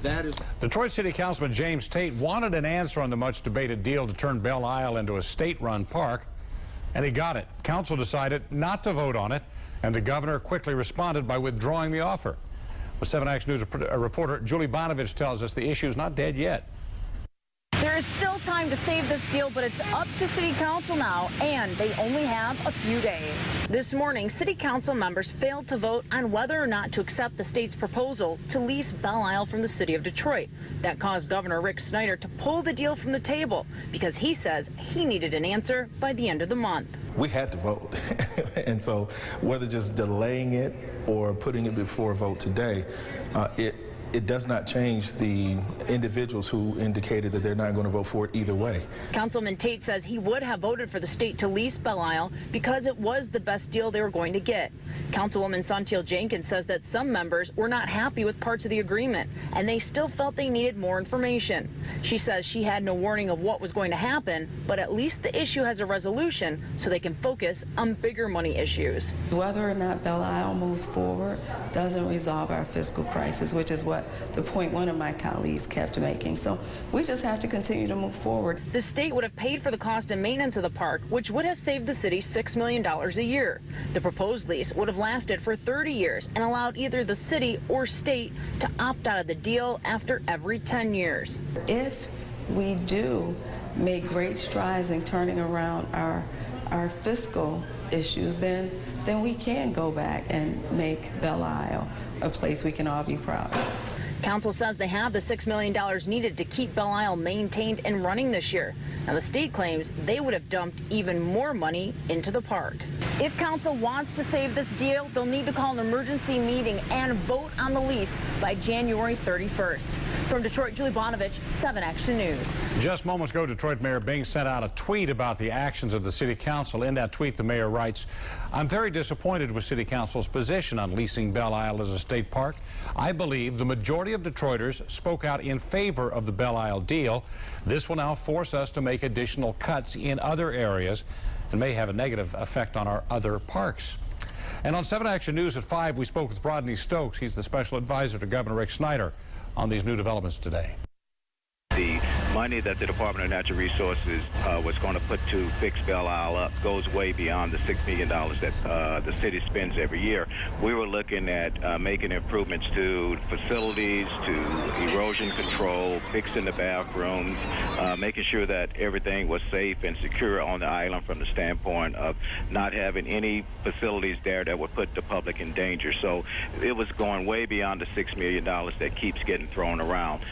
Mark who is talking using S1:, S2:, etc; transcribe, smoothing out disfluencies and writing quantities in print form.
S1: That is.
S2: Detroit City Councilman James Tate wanted an answer on the much-debated deal to turn Belle Isle into a state-run park, and he got it. Council decided not to vote on it, and the governor quickly responded by withdrawing the offer. Well, 7 Action News reporter Julie Bonovich tells us the issue is not dead yet.
S3: There is still time to save this deal, but it's up to City Council now, and they only have a few days. This morning, City Council members failed to vote on whether or not to accept the state's proposal to lease Belle Isle from the city of Detroit. That caused Governor Rick Snyder to pull the deal from the table because he says he needed an answer by the end of the month.
S4: We had to vote, and so whether just delaying it or putting it before a vote today, it does not change the individuals who indicated that they're not going to vote for it either way.
S3: Councilman Tate says he would have voted for the state to lease Belle Isle because it was the best deal they were going to get. Councilwoman Santil Jenkins says that some members were not happy with parts of the agreement, and they still felt they needed more information. She says she had no warning of what was going to happen, but at least the issue has a resolution so they can focus on bigger money issues.
S5: Whether or not Belle Isle moves forward doesn't resolve our fiscal crisis, which is what the point one of my colleagues kept making. So we just have to continue to move forward.
S3: The state would have paid for the cost and maintenance of the park, which would have saved the city $6 million a year. The proposed lease would have lasted for 30 years and allowed either the city or state to opt out of the deal after every 10 years.
S5: If we do make great strides in turning around our fiscal issues, then we can go back and make Belle Isle a place we can all be proud of.
S3: Council says they have the $6 million needed to keep Belle Isle maintained and running this year. Now, the state claims they would have dumped even more money into the park. If council wants to save this deal, they'll need to call an emergency meeting and vote on the lease by January 31st. From Detroit, Julie Bonovich, 7 Action News.
S2: Just moments ago, Detroit Mayor Bing sent out a tweet about the actions of the City Council. In that tweet, the mayor writes, "I'm very disappointed with City Council's position on leasing Belle Isle as a state park. I believe the majority of Detroiters spoke out in favor of the Belle Isle deal. This will now force us to make additional cuts in other areas and may have a negative effect on our other parks." And on 7 Action News at 5, we spoke with Rodney Stokes. He's the special advisor to Governor Rick Snyder on these new developments today.
S6: The money that the Department of Natural Resources was going to put to fix Belle Isle up goes way beyond the $6 million that the city spends every year. We were looking at making improvements to facilities, to erosion control, fixing the bathrooms, making sure that everything was safe and secure on the island from the standpoint of not having any facilities there that would put the public in danger. So it was going way beyond the $6 million that keeps getting thrown around.